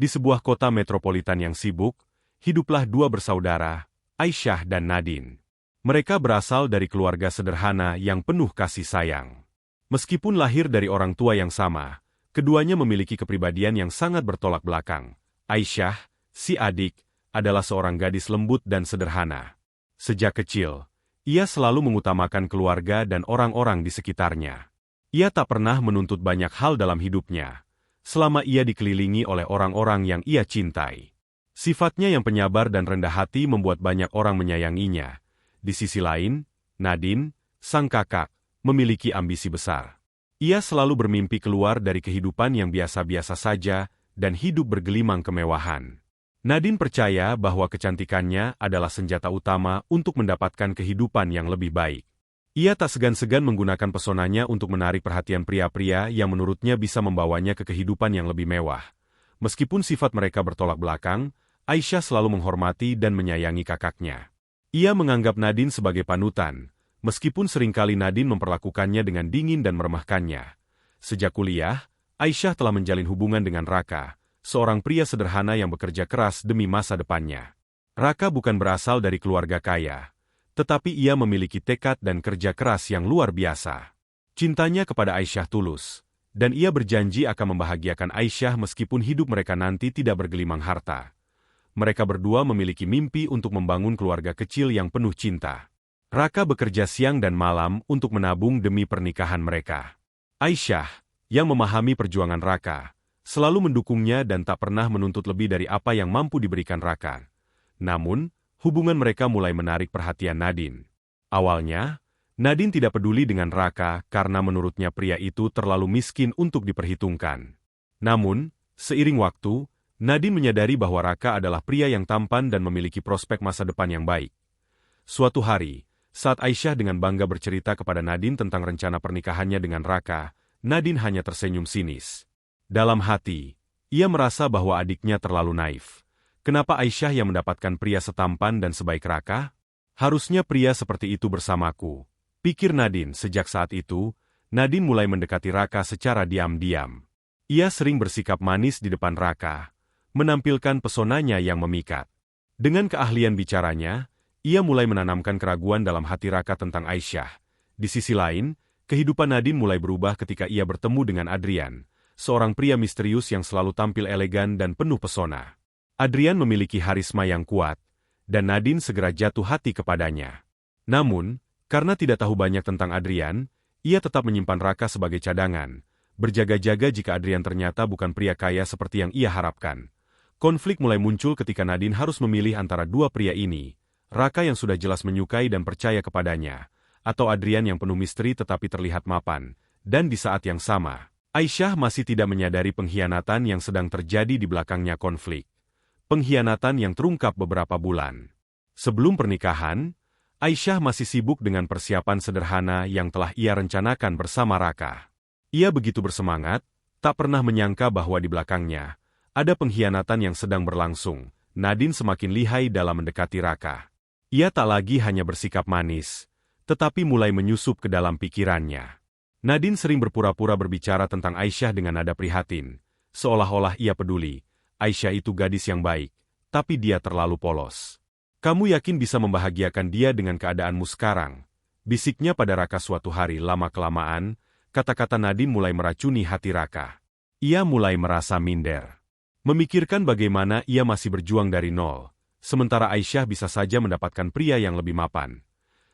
Di sebuah kota metropolitan yang sibuk, hiduplah dua bersaudara, Aisyah dan Nadine. Mereka berasal dari keluarga sederhana yang penuh kasih sayang. Meskipun lahir dari orang tua yang sama, keduanya memiliki kepribadian yang sangat bertolak belakang. Aisyah, si adik, adalah seorang gadis lembut dan sederhana. Sejak kecil, ia selalu mengutamakan keluarga dan orang-orang di sekitarnya. Ia tak pernah menuntut banyak hal dalam hidupnya, selama ia dikelilingi oleh orang-orang yang ia cintai. Sifatnya yang penyabar dan rendah hati membuat banyak orang menyayanginya. Di sisi lain, Nadine, sang kakak, memiliki ambisi besar. Ia selalu bermimpi keluar dari kehidupan yang biasa-biasa saja dan hidup bergelimang kemewahan. Nadine percaya bahwa kecantikannya adalah senjata utama untuk mendapatkan kehidupan yang lebih baik. Ia tak segan-segan menggunakan pesonanya untuk menarik perhatian pria-pria yang menurutnya bisa membawanya ke kehidupan yang lebih mewah. Meskipun sifat mereka bertolak belakang, Aisyah selalu menghormati dan menyayangi kakaknya. Ia menganggap Nadine sebagai panutan, meskipun seringkali Nadine memperlakukannya dengan dingin dan meremehkannya. Sejak kuliah, Aisyah telah menjalin hubungan dengan Raka, seorang pria sederhana yang bekerja keras demi masa depannya. Raka bukan berasal dari keluarga kaya, tetapi ia memiliki tekad dan kerja keras yang luar biasa. Cintanya kepada Aisyah tulus, dan ia berjanji akan membahagiakan Aisyah meskipun hidup mereka nanti tidak bergelimang harta. Mereka berdua memiliki mimpi untuk membangun keluarga kecil yang penuh cinta. Raka bekerja siang dan malam untuk menabung demi pernikahan mereka. Aisyah, yang memahami perjuangan Raka, selalu mendukungnya dan tak pernah menuntut lebih dari apa yang mampu diberikan Raka. Namun, hubungan mereka mulai menarik perhatian Nadine. Awalnya, Nadine tidak peduli dengan Raka karena menurutnya pria itu terlalu miskin untuk diperhitungkan. Namun, seiring waktu, Nadine menyadari bahwa Raka adalah pria yang tampan dan memiliki prospek masa depan yang baik. Suatu hari, saat Aisyah dengan bangga bercerita kepada Nadine tentang rencana pernikahannya dengan Raka, Nadine hanya tersenyum sinis. Dalam hati, ia merasa bahwa adiknya terlalu naif. Kenapa Aisyah yang mendapatkan pria setampan dan sebaik Raka? Harusnya pria seperti itu bersamaku, pikir Nadine. Sejak saat itu, Nadine mulai mendekati Raka secara diam-diam. Ia sering bersikap manis di depan Raka, menampilkan pesonanya yang memikat. Dengan keahlian bicaranya, ia mulai menanamkan keraguan dalam hati Raka tentang Aisyah. Di sisi lain, kehidupan Nadine mulai berubah ketika ia bertemu dengan Adrian, seorang pria misterius yang selalu tampil elegan dan penuh pesona. Adrian memiliki harisma yang kuat, dan Nadine segera jatuh hati kepadanya. Namun, karena tidak tahu banyak tentang Adrian, ia tetap menyimpan Raka sebagai cadangan, berjaga-jaga jika Adrian ternyata bukan pria kaya seperti yang ia harapkan. Konflik mulai muncul ketika Nadine harus memilih antara dua pria ini, Raka yang sudah jelas menyukai dan percaya kepadanya, atau Adrian yang penuh misteri tetapi terlihat mapan, dan di saat yang sama, Aisyah masih tidak menyadari pengkhianatan yang sedang terjadi di belakangnya konflik. Pengkhianatan yang terungkap beberapa bulan. Sebelum pernikahan, Aisyah masih sibuk dengan persiapan sederhana yang telah ia rencanakan bersama Raka. Ia begitu bersemangat, tak pernah menyangka bahwa di belakangnya ada pengkhianatan yang sedang berlangsung. Nadine semakin lihai dalam mendekati Raka. Ia tak lagi hanya bersikap manis, tetapi mulai menyusup ke dalam pikirannya. Nadine sering berpura-pura berbicara tentang Aisyah dengan nada prihatin, seolah-olah ia peduli. Aisyah itu gadis yang baik, tapi dia terlalu polos. Kamu yakin bisa membahagiakan dia dengan keadaanmu sekarang? Bisiknya pada Raka suatu hari. Lama-kelamaan, kata-kata Nadine mulai meracuni hati Raka. Ia mulai merasa minder. Memikirkan bagaimana ia masih berjuang dari nol, sementara Aisyah bisa saja mendapatkan pria yang lebih mapan.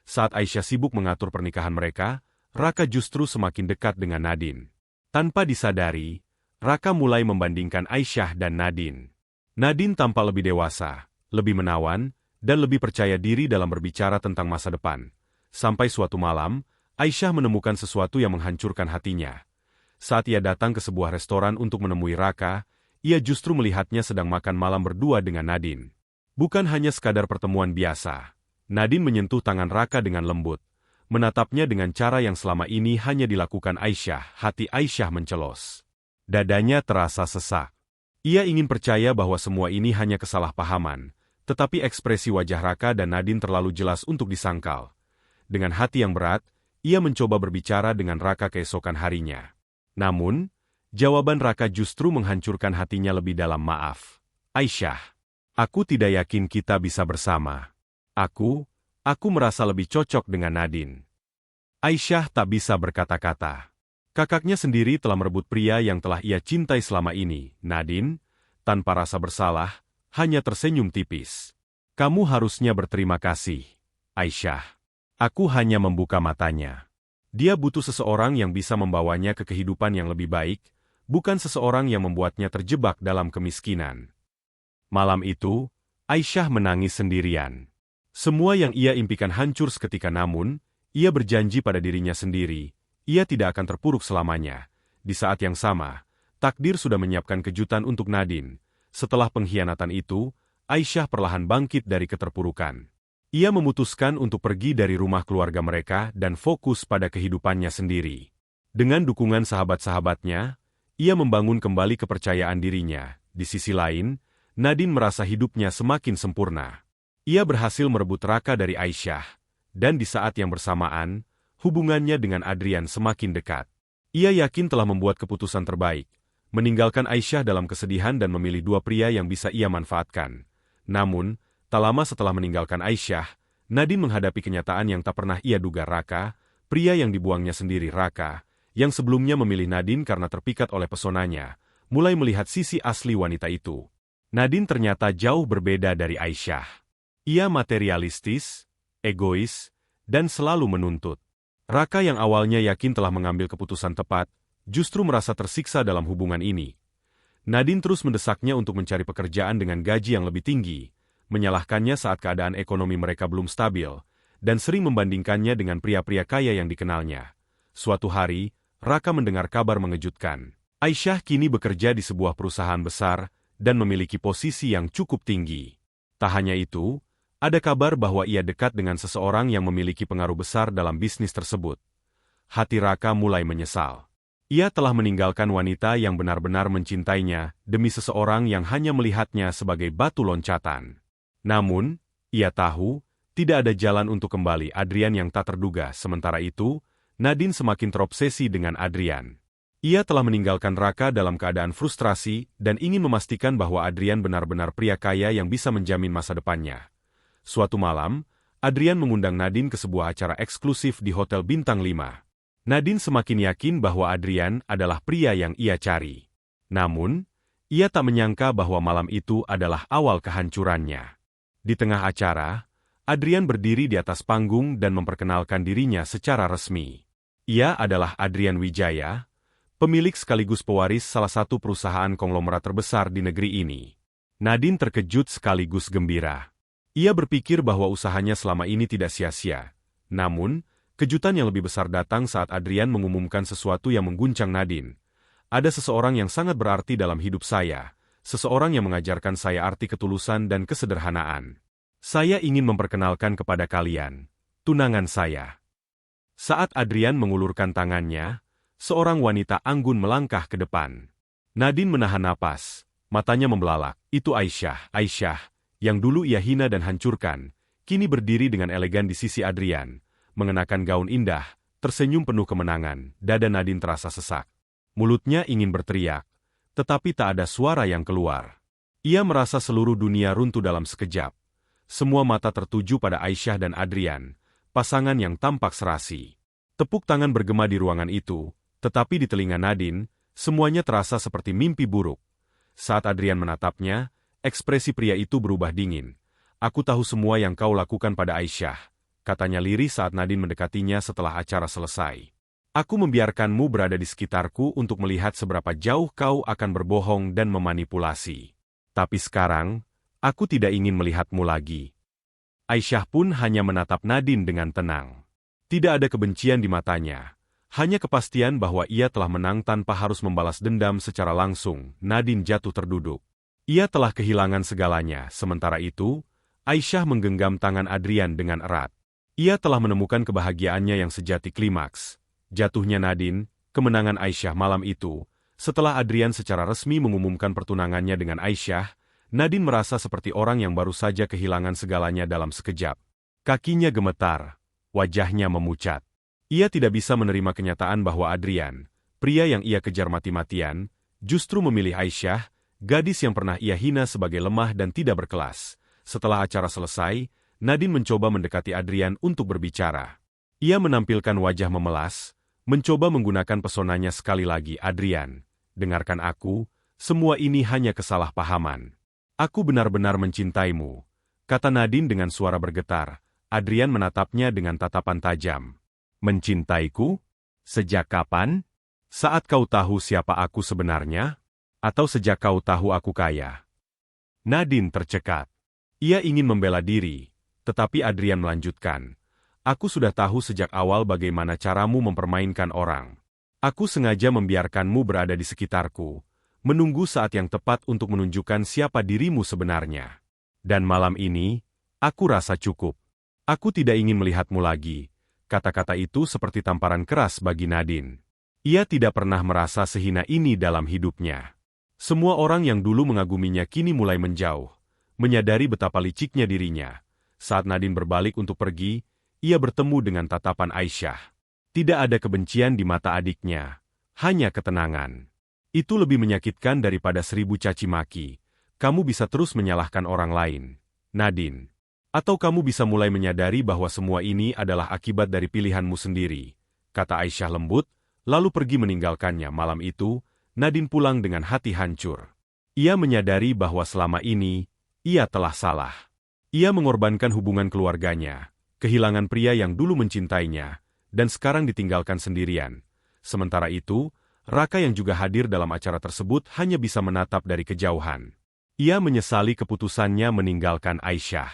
Saat Aisyah sibuk mengatur pernikahan mereka, Raka justru semakin dekat dengan Nadine. Tanpa disadari, Raka mulai membandingkan Aisyah dan Nadine. Nadine tampak lebih dewasa, lebih menawan, dan lebih percaya diri dalam berbicara tentang masa depan. Sampai suatu malam, Aisyah menemukan sesuatu yang menghancurkan hatinya. Saat ia datang ke sebuah restoran untuk menemui Raka, ia justru melihatnya sedang makan malam berdua dengan Nadine. Bukan hanya sekadar pertemuan biasa. Nadine menyentuh tangan Raka dengan lembut, menatapnya dengan cara yang selama ini hanya dilakukan Aisyah. Hati Aisyah mencelos. Dadanya terasa sesak. Ia ingin percaya bahwa semua ini hanya kesalahpahaman, tetapi ekspresi wajah Raka dan Nadine terlalu jelas untuk disangkal. Dengan hati yang berat, ia mencoba berbicara dengan Raka keesokan harinya. Namun, Jawaban Raka justru menghancurkan hatinya lebih dalam. Maaf, Aisyah. Aku tidak yakin kita bisa bersama. Aku merasa lebih cocok dengan Nadine. Aisyah tak bisa berkata-kata. Kakaknya sendiri telah merebut pria yang telah ia cintai selama ini. Nadine, tanpa rasa bersalah, hanya tersenyum tipis. Kamu harusnya berterima kasih, Aisyah. Aku hanya membuka matanya. Dia butuh seseorang yang bisa membawanya ke kehidupan yang lebih baik, bukan seseorang yang membuatnya terjebak dalam kemiskinan. Malam itu, Aisyah menangis sendirian. Semua yang ia impikan hancur seketika, namun, ia berjanji pada dirinya sendiri, ia tidak akan terpuruk selamanya. Di saat yang sama, takdir sudah menyiapkan kejutan untuk Nadine. Setelah pengkhianatan itu, Aisyah perlahan bangkit dari keterpurukan. Ia memutuskan untuk pergi dari rumah keluarga mereka dan fokus pada kehidupannya sendiri. Dengan dukungan sahabat-sahabatnya, ia membangun kembali kepercayaan dirinya. Di sisi lain, Nadine merasa hidupnya semakin sempurna. Ia berhasil merebut Raka dari Aisyah, dan di saat yang bersamaan, hubungannya dengan Adrian semakin dekat. Ia yakin telah membuat keputusan terbaik, meninggalkan Aisyah dalam kesedihan dan memilih dua pria yang bisa ia manfaatkan. Namun, tak lama setelah meninggalkan Aisyah, Nadine menghadapi kenyataan yang tak pernah ia duga. Raka, pria yang dibuangnya sendiri. Raka, yang sebelumnya memilih Nadine karena terpikat oleh pesonanya, mulai melihat sisi asli wanita itu. Nadine ternyata jauh berbeda dari Aisyah. Ia materialistis, egois, dan selalu menuntut. Raka yang awalnya yakin telah mengambil keputusan tepat, justru merasa tersiksa dalam hubungan ini. Nadine terus mendesaknya untuk mencari pekerjaan dengan gaji yang lebih tinggi, menyalahkannya saat keadaan ekonomi mereka belum stabil, dan sering membandingkannya dengan pria-pria kaya yang dikenalnya. Suatu hari, Raka mendengar kabar mengejutkan. Aisyah kini bekerja di sebuah perusahaan besar dan memiliki posisi yang cukup tinggi. Tak hanya itu, ada kabar bahwa ia dekat dengan seseorang yang memiliki pengaruh besar dalam bisnis tersebut. Hati Raka mulai menyesal. Ia telah meninggalkan wanita yang benar-benar mencintainya demi seseorang yang hanya melihatnya sebagai batu loncatan. Namun, ia tahu, tidak ada jalan untuk kembali Adrian yang tak terduga. Sementara itu, Nadine semakin terobsesi dengan Adrian. Ia telah meninggalkan Raka dalam keadaan frustrasi dan ingin memastikan bahwa Adrian benar-benar pria kaya yang bisa menjamin masa depannya. Suatu malam, Adrian mengundang Nadine ke sebuah acara eksklusif di Hotel Bintang 5. Nadine semakin yakin bahwa Adrian adalah pria yang ia cari. Namun, ia tak menyangka bahwa malam itu adalah awal kehancurannya. Di tengah acara, Adrian berdiri di atas panggung dan memperkenalkan dirinya secara resmi. Ia adalah Adrian Wijaya, pemilik sekaligus pewaris salah satu perusahaan konglomerat terbesar di negeri ini. Nadine terkejut sekaligus gembira. Ia berpikir bahwa usahanya selama ini tidak sia-sia. Namun, kejutan yang lebih besar datang saat Adrian mengumumkan sesuatu yang mengguncang Nadine. Ada seseorang yang sangat berarti dalam hidup saya, seseorang yang mengajarkan saya arti ketulusan dan kesederhanaan. Saya ingin memperkenalkan kepada kalian, tunangan saya. Saat Adrian mengulurkan tangannya, seorang wanita anggun melangkah ke depan. Nadine menahan napas, matanya membelalak. Itu Aisyah. Aisyah, yang dulu ia hina dan hancurkan, kini berdiri dengan elegan di sisi Adrian, mengenakan gaun indah, tersenyum penuh kemenangan. Dada Nadine terasa sesak. Mulutnya ingin berteriak, tetapi tak ada suara yang keluar. Ia merasa seluruh dunia runtuh dalam sekejap. Semua mata tertuju pada Aisyah dan Adrian, pasangan yang tampak serasi. Tepuk tangan bergema di ruangan itu, tetapi di telinga Nadine, semuanya terasa seperti mimpi buruk. Saat Adrian menatapnya, ekspresi pria itu berubah dingin. Aku tahu semua yang kau lakukan pada Aisyah, katanya lirih saat Nadine mendekatinya setelah acara selesai. Aku membiarkanmu berada di sekitarku untuk melihat seberapa jauh kau akan berbohong dan memanipulasi. Tapi sekarang, aku tidak ingin melihatmu lagi. Aisyah pun hanya menatap Nadine dengan tenang. Tidak ada kebencian di matanya, hanya kepastian bahwa ia telah menang tanpa harus membalas dendam secara langsung. Nadine jatuh terduduk. Ia telah kehilangan segalanya. Sementara itu, Aisyah menggenggam tangan Adrian dengan erat. Ia telah menemukan kebahagiaannya yang sejati. Klimaks jatuhnya Nadine, kemenangan Aisyah malam itu. Setelah Adrian secara resmi mengumumkan pertunangannya dengan Aisyah, Nadine merasa seperti orang yang baru saja kehilangan segalanya dalam sekejap. Kakinya gemetar, wajahnya memucat. Ia tidak bisa menerima kenyataan bahwa Adrian, pria yang ia kejar mati-matian, justru memilih Aisyah, gadis yang pernah ia hina sebagai lemah dan tidak berkelas. Setelah acara selesai, Nadine mencoba mendekati Adrian untuk berbicara. Ia menampilkan wajah memelas, mencoba menggunakan pesonanya sekali lagi. Adrian, dengarkan aku, semua ini hanya kesalahpahaman. Aku benar-benar mencintaimu, kata Nadine dengan suara bergetar. Adrian menatapnya dengan tatapan tajam. Mencintaiku? Sejak kapan? Saat kau tahu siapa aku sebenarnya? Atau sejak kau tahu aku kaya? Nadine tercekat. Ia ingin membela diri, tetapi Adrian melanjutkan. Aku sudah tahu sejak awal bagaimana caramu mempermainkan orang. Aku sengaja membiarkanmu berada di sekitarku, menunggu saat yang tepat untuk menunjukkan siapa dirimu sebenarnya. Dan malam ini, aku rasa cukup. Aku tidak ingin melihatmu lagi. Kata-kata itu seperti tamparan keras bagi Nadine. Ia tidak pernah merasa sehina ini dalam hidupnya. Semua orang yang dulu mengaguminya kini mulai menjauh, menyadari betapa liciknya dirinya. Saat Nadine berbalik untuk pergi, ia bertemu dengan tatapan Aisyah. Tidak ada kebencian di mata adiknya, hanya ketenangan. Itu lebih menyakitkan daripada 1000 caci maki. Kamu bisa terus menyalahkan orang lain, Nadine. Atau kamu bisa mulai menyadari bahwa semua ini adalah akibat dari pilihanmu sendiri, kata Aisyah lembut, lalu pergi meninggalkannya. Malam itu, Nadine pulang dengan hati hancur. Ia menyadari bahwa selama ini, ia telah salah. Ia mengorbankan hubungan keluarganya, kehilangan pria yang dulu mencintainya, dan sekarang ditinggalkan sendirian. Sementara itu, Raka yang juga hadir dalam acara tersebut hanya bisa menatap dari kejauhan. Ia menyesali keputusannya meninggalkan Aisyah.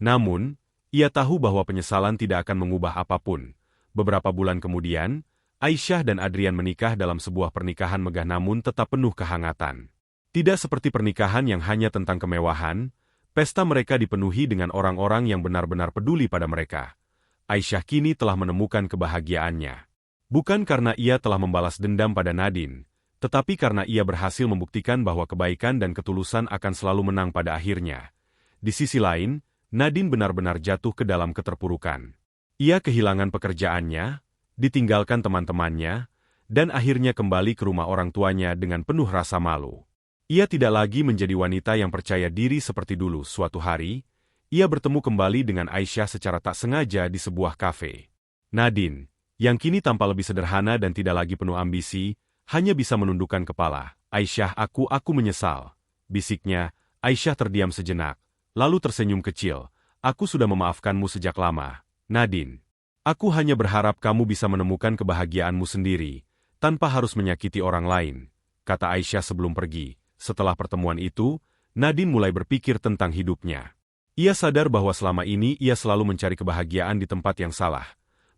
Namun, ia tahu bahwa penyesalan tidak akan mengubah apapun. Beberapa bulan kemudian, Aisyah dan Adrian menikah dalam sebuah pernikahan megah namun tetap penuh kehangatan. Tidak seperti pernikahan yang hanya tentang kemewahan, pesta mereka dipenuhi dengan orang-orang yang benar-benar peduli pada mereka. Aisyah kini telah menemukan kebahagiaannya. Bukan karena ia telah membalas dendam pada Nadine, tetapi karena ia berhasil membuktikan bahwa kebaikan dan ketulusan akan selalu menang pada akhirnya. Di sisi lain, Nadine benar-benar jatuh ke dalam keterpurukan. Ia kehilangan pekerjaannya, ditinggalkan teman-temannya, dan akhirnya kembali ke rumah orang tuanya dengan penuh rasa malu. Ia tidak lagi menjadi wanita yang percaya diri seperti dulu. Suatu hari, ia bertemu kembali dengan Aisyah secara tak sengaja di sebuah kafe. Nadine, yang kini tampak lebih sederhana dan tidak lagi penuh ambisi, hanya bisa menundukkan kepala. Aisyah, aku menyesal, bisiknya. Aisyah terdiam sejenak, lalu tersenyum kecil. Aku sudah memaafkanmu sejak lama, Nadine. Aku hanya berharap kamu bisa menemukan kebahagiaanmu sendiri, tanpa harus menyakiti orang lain, kata Aisyah sebelum pergi. Setelah pertemuan itu, Nadine mulai berpikir tentang hidupnya. Ia sadar bahwa selama ini ia selalu mencari kebahagiaan di tempat yang salah.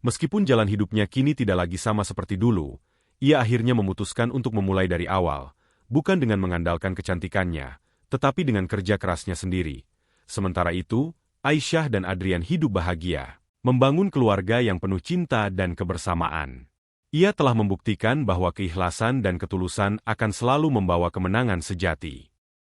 Meskipun jalan hidupnya kini tidak lagi sama seperti dulu, ia akhirnya memutuskan untuk memulai dari awal, bukan dengan mengandalkan kecantikannya, tetapi dengan kerja kerasnya sendiri. Sementara itu, Aisyah dan Adrian hidup bahagia, membangun keluarga yang penuh cinta dan kebersamaan. Ia telah membuktikan bahwa keikhlasan dan ketulusan akan selalu membawa kemenangan sejati.